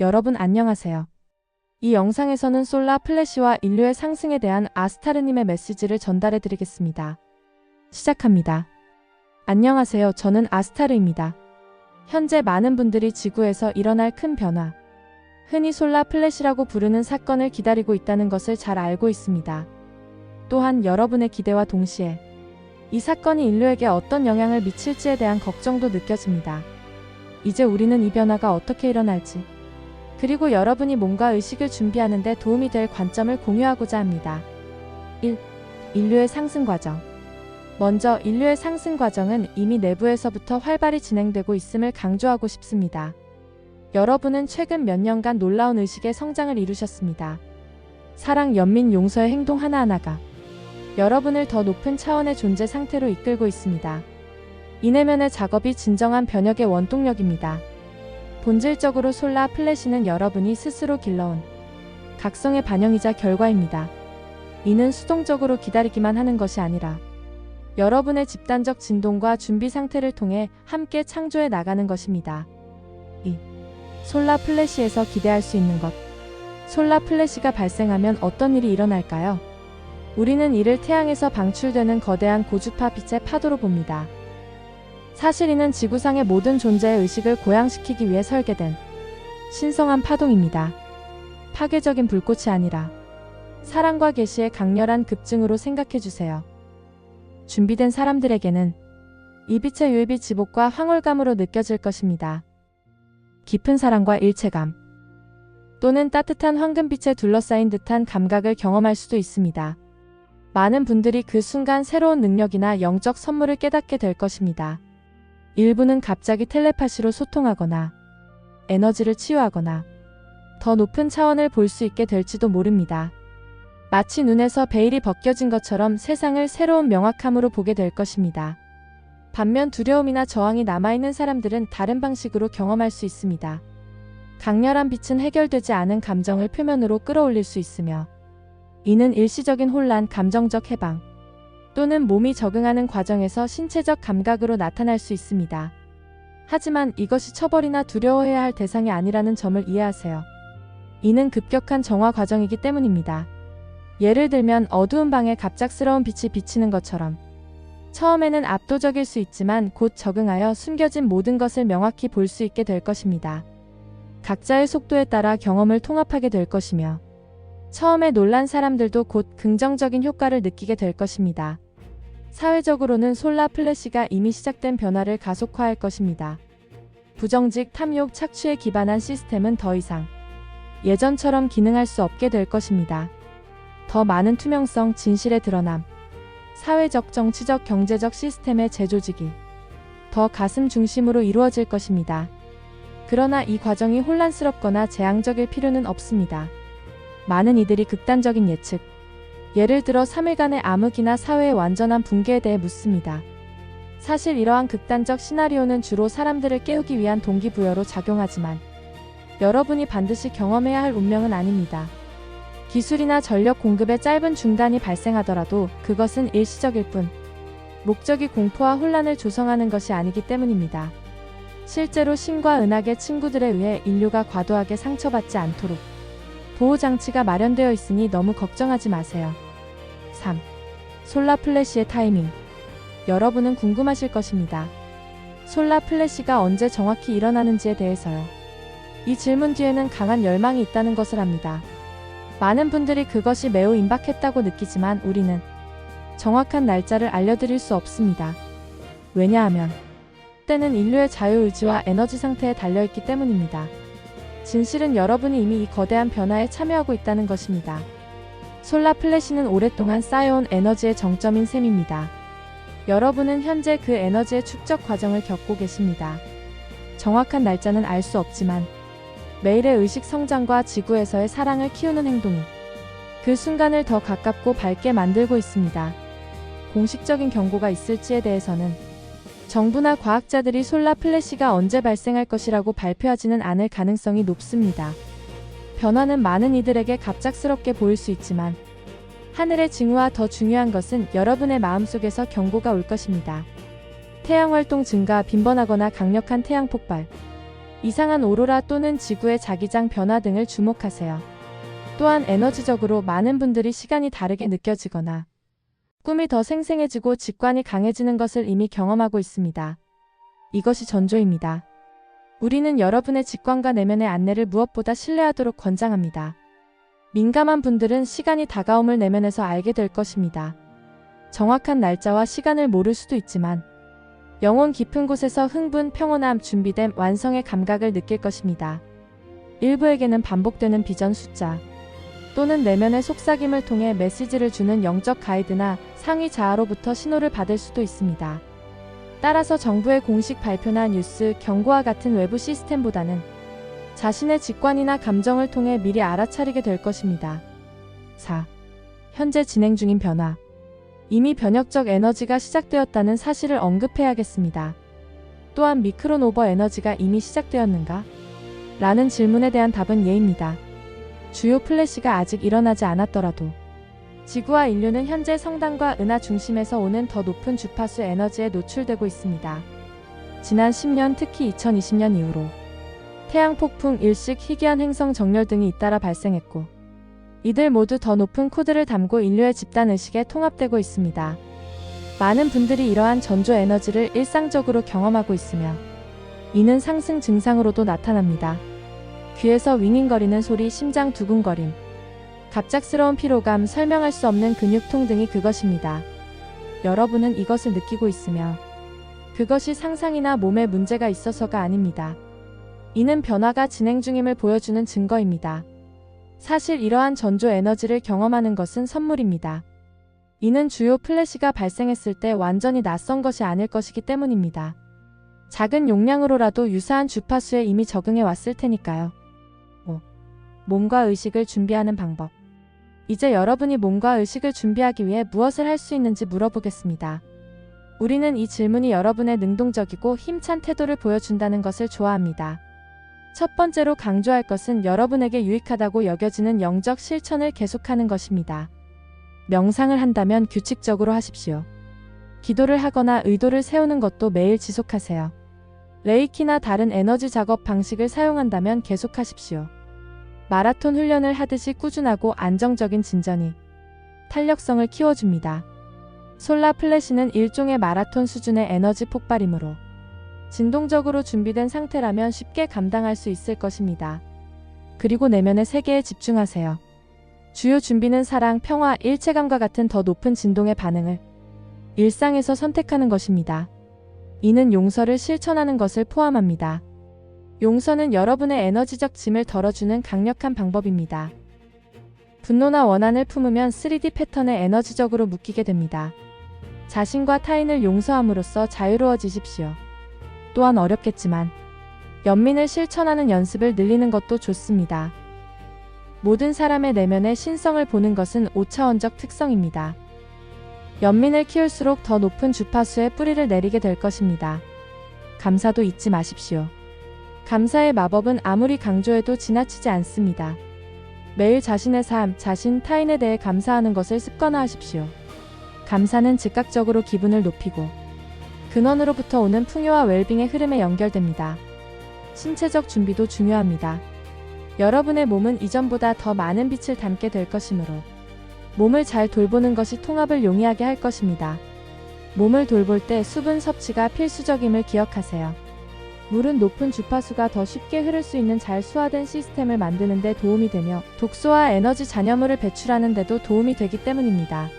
여러분 안녕하세요. 이 영상에서는 솔라 플래시와 인류의 상승에 대한 아스타르님의 메시지를 전달해 드리겠습니다. 시작합니다. 안녕하세요. 저는 아스타르입니다. 현재 많은 분들이 지구에서 일어날 큰 변화, 흔히 솔라 플래시라고 부르는 사건을 기다리고 있다는 것을 잘 알고 있습니다. 또한 여러분의 기대와 동시에 이 사건이 인류에게 어떤 영향을 미칠지에 대한 걱정도 느껴집니다. 이제 우리는 이 변화가 어떻게 일어날지, 그리고 여러분이 몸과 의식을 준비하는 데 도움이 될 관점을 공유하고자 합니다. 1. 인류의 상승 과정. 먼저 인류의 상승 과정은 이미 내부에서부터 활발히 진행되고 있음을 강조하고 싶습니다. 여러분은 최근 몇 년간 놀라운 의식의 성장을 이루셨습니다. 사랑, 연민, 용서의 행동 하나하나가 여러분을 더 높은 차원의 존재 상태로 이끌고 있습니다. 이 내면의 작업이 진정한 변혁의 원동력입니다. 본질적으로 솔라 플래시는 여러분이 스스로 길러온 각성의 반영이자 결과입니다. 이는 수동적으로 기다리기만 하는 것이 아니라 여러분의 집단적 진동과 준비 상태를 통해 함께 창조해 나가는 것입니다. 2. 솔라 플래시에서 기대할 수 있는 것. 솔라 플래시가 발생하면 어떤 일이 일어날까요? 우리는 이를 태양에서 방출되는 거대한 고주파 빛의 파도로 봅니다. 사실 이는 지구상의 모든 존재의 의식을 고양시키기 위해 설계된 신성한 파동입니다. 파괴적인 불꽃이 아니라 사랑과 계시의 강렬한 급증으로 생각해주세요. 준비된 사람들에게는 이 빛의 유입이 지복과 황홀감으로 느껴질 것입니다. 깊은 사랑과 일체감, 또는 따뜻한 황금빛에 둘러싸인 듯한 감각을 경험할 수도 있습니다. 많은 분들이 그 순간 새로운 능력이나 영적 선물을 깨닫게 될 것입니다. 일부는 갑자기 텔레파시로 소통하거나 에너지를 치유하거나 더 높은 차원을 볼 수 있게 될지도 모릅니다. 마치 눈에서 베일이 벗겨진 것처럼 세상을 새로운 명확함으로 보게 될 것입니다. 반면 두려움이나 저항이 남아있는 사람들은 다른 방식으로 경험할 수 있습니다. 강렬한 빛은 해결되지 않은 감정을 표면으로 끌어올릴 수 있으며, 이는 일시적인 혼란, 감정적 해방, 또는 몸이 적응하는 과정에서 신체적 감각으로 나타날 수 있습니다. 하지만 이것이 처벌이나 두려워해야 할 대상이 아니라는 점을 이해하세요. 이는 급격한 정화 과정이기 때문입니다. 예를 들면 어두운 방에 갑작스러운 빛이 비치는 것처럼 처음에는 압도적일 수 있지만 곧 적응하여 숨겨진 모든 것을 명확히 볼 수 있게 될 것입니다. 각자의 속도에 따라 경험을 통합하게 될 것이며, 처음에 놀란 사람들도 곧 긍정적인 효과를 느끼게 될 것입니다. 사회적으로는 솔라 플래시가 이미 시작된 변화를 가속화할 것입니다. 부정직, 탐욕, 착취에 기반한 시스템은 더 이상 예전처럼 기능할 수 없게 될 것입니다. 더 많은 투명성, 진실의 드러남, 사회적, 정치적, 경제적 시스템의 재조직이 더 가슴 중심으로 이루어질 것입니다. 그러나 이 과정이 혼란스럽거나 재앙적일 필요는 없습니다. 많은 이들이 극단적인 예측, 예를 들어 3일간의 암흑이나 사회의 완전한 붕괴에 대해 묻습니다. 사실 이러한 극단적 시나리오는 주로 사람들을 깨우기 위한 동기부여로 작용하지만 여러분이 반드시 경험해야 할 운명은 아닙니다. 기술이나 전력 공급의 짧은 중단이 발생하더라도 그것은 일시적일 뿐, 목적이 공포와 혼란을 조성하는 것이 아니기 때문입니다. 실제로 신과 은하계 친구들에 의해 인류가 과도하게 상처받지 않도록 보호장치가 마련되어 있으니 너무 걱정하지 마세요. 3. 솔라 플래시의 타이밍. 여러분은 궁금하실 것입니다. 솔라 플래시가 언제 정확히 일어나는지에 대해서요. 이 질문 뒤에는 강한 열망이 있다는 것을 압니다. 많은 분들이 그것이 매우 임박했다고 느끼지만 우리는 정확한 날짜를 알려드릴 수 없습니다. 왜냐하면 때는 인류의 자유의지와 에너지 상태에 달려있기 때문입니다. 진실은 여러분이 이미 이 거대한 변화에 참여하고 있다는 것입니다. 솔라 플래시는 오랫동안 쌓여온 에너지의 정점인 셈입니다. 여러분은 현재 그 에너지의 축적 과정을 겪고 계십니다. 정확한 날짜는 알 수 없지만 매일의 의식 성장과 지구에서의 사랑을 키우는 행동이 그 순간을 더 가깝고 밝게 만들고 있습니다. 공식적인 경고가 있을지에 대해서는 정부나 과학자들이 솔라 플래시가 언제 발생할 것이라고 발표하지는 않을 가능성이 높습니다. 변화는 많은 이들에게 갑작스럽게 보일 수 있지만 하늘의 징후와 더 중요한 것은 여러분의 마음속에서 경고가 올 것입니다. 태양활동 증가, 빈번하거나 강력한 태양 폭발, 이상한 오로라 또는 지구의 자기장 변화 등을 주목하세요. 또한 에너지적으로 많은 분들이 시간이 다르게 느껴지거나 꿈이 더 생생해지고 직관이 강해지는 것을 이미 경험하고 있습니다. 이것이 전조입니다. 우리는 여러분의 직관과 내면의 안내를 무엇보다 신뢰하도록 권장합니다. 민감한 분들은 시간이 다가옴을 내면에서 알게 될 것입니다. 정확한 날짜와 시간을 모를 수도 있지만 영혼 깊은 곳에서 흥분, 평온함, 준비됨, 완성의 감각을 느낄 것입니다. 일부에게는 반복되는 비전 숫자 또는 내면의 속삭임을 통해 메시지를 주는 영적 가이드나 상위 자아로부터 신호를 받을 수도 있습니다. 따라서 정부의 공식 발표나 뉴스, 경고와 같은 외부 시스템보다는 자신의 직관이나 감정을 통해 미리 알아차리게 될 것입니다. 4. 현재 진행 중인 변화. 이미 변혁적 에너지가 시작되었다는 사실을 언급해야겠습니다. 또한 미크로노버 에너지가 이미 시작되었는가? 라는 질문에 대한 답은 예입니다. 주요 플래시가 아직 일어나지 않았더라도 지구와 인류는 현재 성당과 은하 중심에서 오는 더 높은 주파수 에너지에 노출되고 있습니다. 지난 10년, 특히 2020년 이후로 태양 폭풍, 일식, 희귀한 행성 정렬 등이 잇따라 발생했고 이들 모두 더 높은 코드를 담고 인류의 집단 의식에 통합되고 있습니다. 많은 분들이 이러한 전조 에너지를 일상적으로 경험하고 있으며 이는 상승 증상으로도 나타납니다. 귀에서 윙윙거리는 소리, 심장 두근거림, 갑작스러운 피로감, 설명할 수 없는 근육통 등이 그것입니다. 여러분은 이것을 느끼고 있으며 그것이 상상이나 몸에 문제가 있어서가 아닙니다. 이는 변화가 진행 중임을 보여주는 증거입니다. 사실 이러한 전조 에너지를 경험하는 것은 선물입니다. 이는 주요 플래시가 발생했을 때 완전히 낯선 것이 아닐 것이기 때문입니다. 작은 용량으로라도 유사한 주파수에 이미 적응해 왔을 테니까요. 5. 몸과 의식을 준비하는 방법. 이제 여러분이 몸과 의식을 준비하기 위해 무엇을 할 수 있는지 물어보겠습니다. 우리는 이 질문이 여러분의 능동적이고 힘찬 태도를 보여준다는 것을 좋아합니다. 첫 번째로 강조할 것은 여러분에게 유익하다고 여겨지는 영적 실천을 계속하는 것입니다. 명상을 한다면 규칙적으로 하십시오. 기도를 하거나 의도를 세우는 것도 매일 지속하세요. 레이키나 다른 에너지 작업 방식을 사용한다면 계속하십시오. 마라톤 훈련을 하듯이 꾸준하고 안정적인 진전이 탄력성을 키워줍니다. 솔라 플래시는 일종의 마라톤 수준의 에너지 폭발이므로 진동적으로 준비된 상태라면 쉽게 감당할 수 있을 것입니다. 그리고 내면의 세계에 집중하세요. 주요 준비는 사랑, 평화, 일체감과 같은 더 높은 진동의 반응을 일상에서 선택하는 것입니다. 이는 용서를 실천하는 것을 포함합니다. 용서는 여러분의 에너지적 짐을 덜어주는 강력한 방법입니다. 분노나 원한을 품으면 3D 패턴에 에너지적으로 묶이게 됩니다. 자신과 타인을 용서함으로써 자유로워지십시오. 또한 어렵겠지만 연민을 실천하는 연습을 늘리는 것도 좋습니다. 모든 사람의 내면의 신성을 보는 것은 5차원적 특성입니다. 연민을 키울수록 더 높은 주파수에 뿌리를 내리게 될 것입니다. 감사도 잊지 마십시오. 감사의 마법은 아무리 강조해도 지나치지 않습니다. 매일 자신의 삶, 자신, 타인에 대해 감사하는 것을 습관화하십시오. 감사는 즉각적으로 기분을 높이고 근원으로부터 오는 풍요와 웰빙의 흐름에 연결됩니다. 신체적 준비도 중요합니다. 여러분의 몸은 이전보다 더 많은 빛을 담게 될 것이므로 몸을 잘 돌보는 것이 통합을 용이하게 할 것입니다. 몸을 돌볼 때 수분 섭취가 필수적임을 기억하세요. 물은 높은 주파수가 더 쉽게 흐를 수 있는 잘 소화된 시스템을 만드는 데 도움이 되며 독소와 에너지 잔여물을 배출하는 데도 도움이 되기 때문입니다.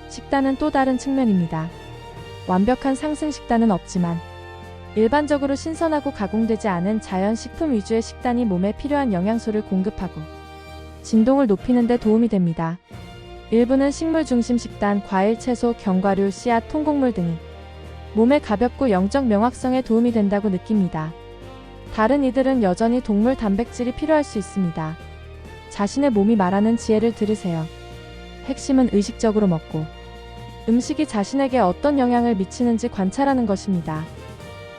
식단은 또 다른 측면입니다. 완벽한 상승 식단은 없지만 일반적으로 신선하고 가공되지 않은 자연 식품 위주의 식단이 몸에 필요한 영양소를 공급하고 진동을 높이는 데 도움이 됩니다. 일부는 식물 중심 식단, 과일, 채소, 견과류, 씨앗, 통곡물 등이 몸에 가볍고 영적 명확성에 도움이 된다고 느낍니다. 다른 이들은 여전히 동물 단백질이 필요할 수 있습니다. 자신의 몸이 말하는 지혜를 들으세요. 핵심은 의식적으로 먹고 음식이 자신에게 어떤 영향을 미치는지 관찰하는 것입니다.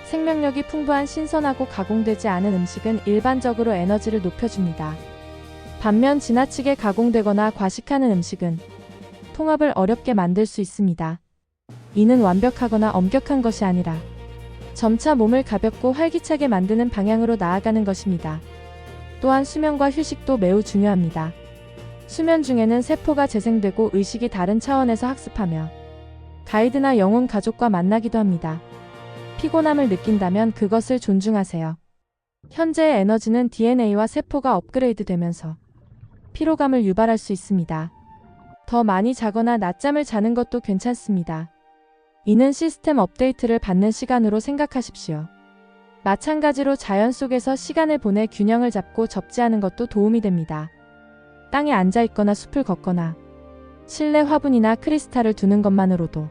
생명력이 풍부한 신선하고 가공되지 않은 음식은 일반적으로 에너지를 높여줍니다. 반면 지나치게 가공되거나 과식하는 음식은 통합을 어렵게 만들 수 있습니다. 이는 완벽하거나 엄격한 것이 아니라 점차 몸을 가볍고 활기차게 만드는 방향으로 나아가는 것입니다. 또한 수면과 휴식도 매우 중요합니다. 수면 중에는 세포가 재생되고 의식이 다른 차원에서 학습하며 가이드나 영혼 가족과 만나기도 합니다. 피곤함을 느낀다면 그것을 존중하세요. 현재의 에너지는 DNA와 세포가 업그레이드 되면서 피로감을 유발할 수 있습니다. 더 많이 자거나 낮잠을 자는 것도 괜찮습니다. 이는 시스템 업데이트를 받는 시간으로 생각하십시오. 마찬가지로 자연 속에서 시간을 보내 균형을 잡고 접지하는 것도 도움이 됩니다. 땅에 앉아 있거나 숲을 걷거나 실내 화분이나 크리스탈을 두는 것만으로도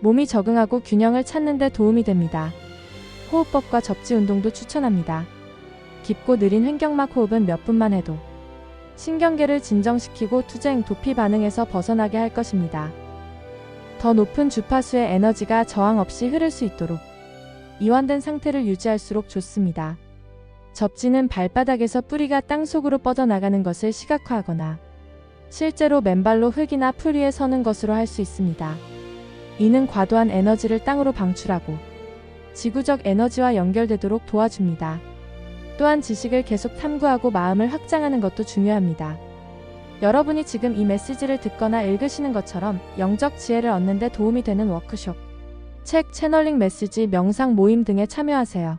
몸이 적응하고 균형을 찾는 데 도움이 됩니다. 호흡법과 접지 운동도 추천합니다. 깊고 느린 횡격막 호흡은 몇 분만 해도 신경계를 진정시키고 투쟁, 도피 반응에서 벗어나게 할 것입니다. 더 높은 주파수의 에너지가 저항 없이 흐를 수 있도록 이완된 상태를 유지할수록 좋습니다. 접지는 발바닥에서 뿌리가 땅속으로 뻗어나가는 것을 시각화하거나 실제로 맨발로 흙이나 풀 위에 서는 것으로 할 수 있습니다. 이는 과도한 에너지를 땅으로 방출하고 지구적 에너지와 연결되도록 도와줍니다. 또한 지식을 계속 탐구하고 마음을 확장하는 것도 중요합니다. 여러분이 지금 이 메시지를 듣거나 읽으시는 것처럼 영적 지혜를 얻는 데 도움이 되는 워크숍, 책, 채널링 메시지, 명상 모임 등에 참여하세요.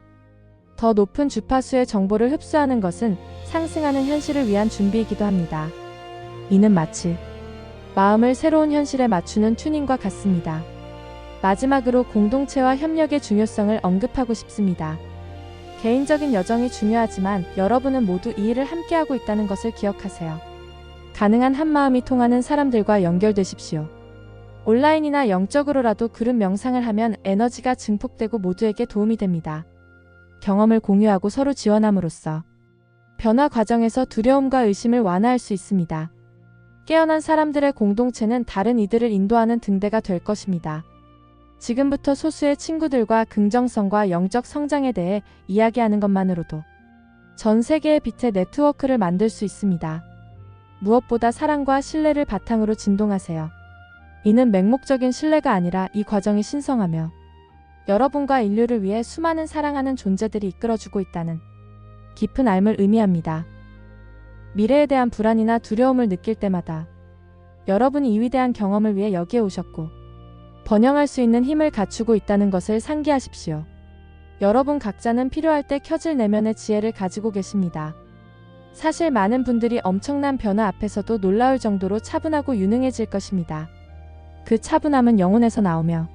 더 높은 주파수의 정보를 흡수하는 것은 상승하는 현실을 위한 준비이기도 합니다. 이는 마치 마음을 새로운 현실에 맞추는 튜닝과 같습니다. 마지막으로 공동체와 협력의 중요성을 언급하고 싶습니다. 개인적인 여정이 중요하지만 여러분은 모두 이 일을 함께하고 있다는 것을 기억하세요. 가능한 한마음이 통하는 사람들과 연결되십시오. 온라인이나 영적으로라도 그룹 명상을 하면 에너지가 증폭되고 모두에게 도움이 됩니다. 경험을 공유하고 서로 지원함으로써 변화 과정에서 두려움과 의심을 완화할 수 있습니다. 깨어난 사람들의 공동체는 다른 이들을 인도하는 등대가 될 것입니다. 지금부터 소수의 친구들과 긍정성과 영적 성장에 대해 이야기하는 것만으로도 전 세계의 빛의 네트워크를 만들 수 있습니다. 무엇보다 사랑과 신뢰를 바탕으로 진동하세요. 이는 맹목적인 신뢰가 아니라 이 과정이 신성하며 여러분과 인류를 위해 수많은 사랑하는 존재들이 이끌어주고 있다는 깊은 알을 의미합니다. 미래에 대한 불안이나 두려움을 느낄 때마다 여러분이 이 위대한 경험을 위해 여기에 오셨고 번영할 수 있는 힘을 갖추고 있다는 것을 상기하십시오. 여러분 각자는 필요할 때 켜질 내면의 지혜를 가지고 계십니다. 사실 많은 분들이 엄청난 변화 앞에서도 놀라울 정도로 차분하고 유능해질 것입니다. 그 차분함은 영혼에서 나오며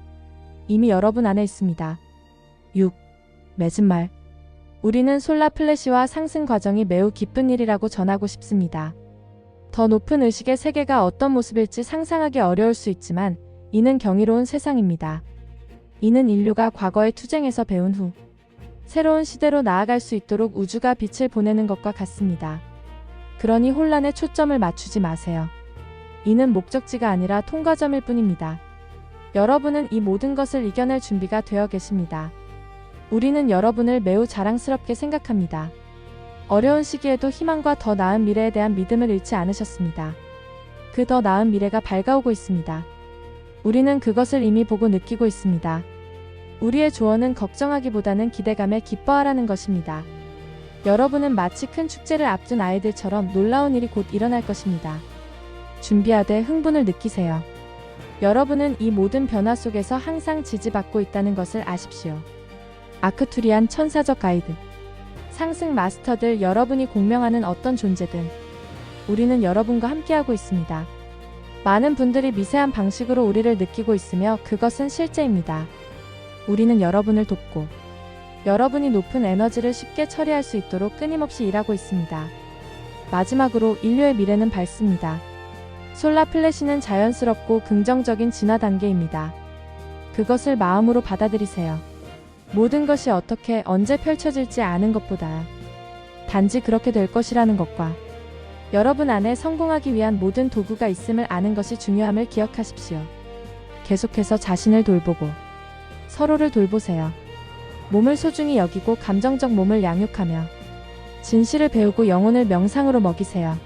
이미 여러분 안에 있습니다. 6. 맺은 말. 우리는 솔라 플래시와 상승 과정이 매우 기쁜 일이라고 전하고 싶습니다. 더 높은 의식의 세계가 어떤 모습일지 상상하기 어려울 수 있지만 이는 경이로운 세상입니다. 이는 인류가 과거의 투쟁에서 배운 후 새로운 시대로 나아갈 수 있도록 우주가 빛을 보내는 것과 같습니다. 그러니 혼란에 초점을 맞추지 마세요. 이는 목적지가 아니라 통과점일 뿐입니다. 여러분은 이 모든 것을 이겨낼 준비가 되어 계십니다. 우리는 여러분을 매우 자랑스럽게 생각합니다. 어려운 시기에도 희망과 더 나은 미래에 대한 믿음을 잃지 않으셨습니다. 그 더 나은 미래가 밝아오고 있습니다. 우리는 그것을 이미 보고 느끼고 있습니다. 우리의 조언은 걱정하기보다는 기대감에 기뻐하라는 것입니다. 여러분은 마치 큰 축제를 앞둔 아이들처럼 놀라운 일이 곧 일어날 것입니다. 준비하되 흥분을 느끼세요. 여러분은 이 모든 변화 속에서 항상 지지받고 있다는 것을 아십시오. 아크투리안 천사적 가이드. 상승 마스터들, 여러분이 공명하는 어떤 존재든 우리는 여러분과 함께하고 있습니다. 많은 분들이 미세한 방식으로 우리를 느끼고 있으며 그것은 실제입니다. 우리는 여러분을 돕고 여러분이 높은 에너지를 쉽게 처리할 수 있도록 끊임없이 일하고 있습니다. 마지막으로 인류의 미래는 밝습니다. 솔라 플래시는 자연스럽고 긍정적인 진화 단계입니다. 그것을 마음으로 받아들이세요. 모든 것이 어떻게 언제 펼쳐질지 아는 것보다 단지 그렇게 될 것이라는 것과 여러분 안에 성공하기 위한 모든 도구가 있음을 아는 것이 중요함을 기억하십시오. 계속해서 자신을 돌보고 서로를 돌보세요. 몸을 소중히 여기고 감정적 몸을 양육하며 진실을 배우고 영혼을 명상으로 먹이세요.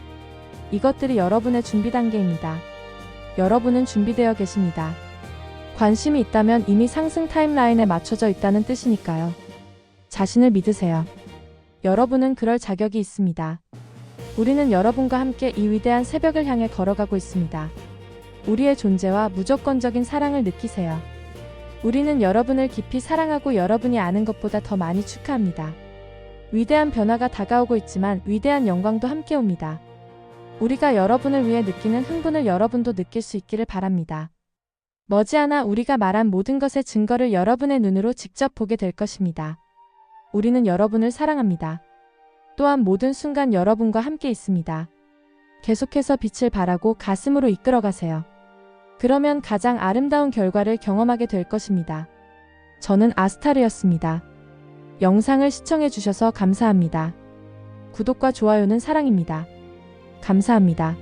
이것들이 여러분의 준비 단계입니다. 여러분은 준비되어 계십니다. 관심이 있다면 이미 상승 타임라인에 맞춰져 있다는 뜻이니까요. 자신을 믿으세요. 여러분은 그럴 자격이 있습니다. 우리는 여러분과 함께 이 위대한 새벽을 향해 걸어가고 있습니다. 우리의 존재와 무조건적인 사랑을 느끼세요. 우리는 여러분을 깊이 사랑하고 여러분이 아는 것보다 더 많이 축하합니다. 위대한 변화가 다가오고 있지만 위대한 영광도 함께 옵니다. 우리가 여러분을 위해 느끼는 흥분을 여러분도 느낄 수 있기를 바랍니다. 머지않아 우리가 말한 모든 것의 증거를 여러분의 눈으로 직접 보게 될 것입니다. 우리는 여러분을 사랑합니다. 또한 모든 순간 여러분과 함께 있습니다. 계속해서 빛을 발하고 가슴으로 이끌어가세요. 그러면 가장 아름다운 결과를 경험하게 될 것입니다. 저는 아스타르였습니다. 영상을 시청해주셔서 감사합니다. 구독과 좋아요는 사랑입니다. 감사합니다.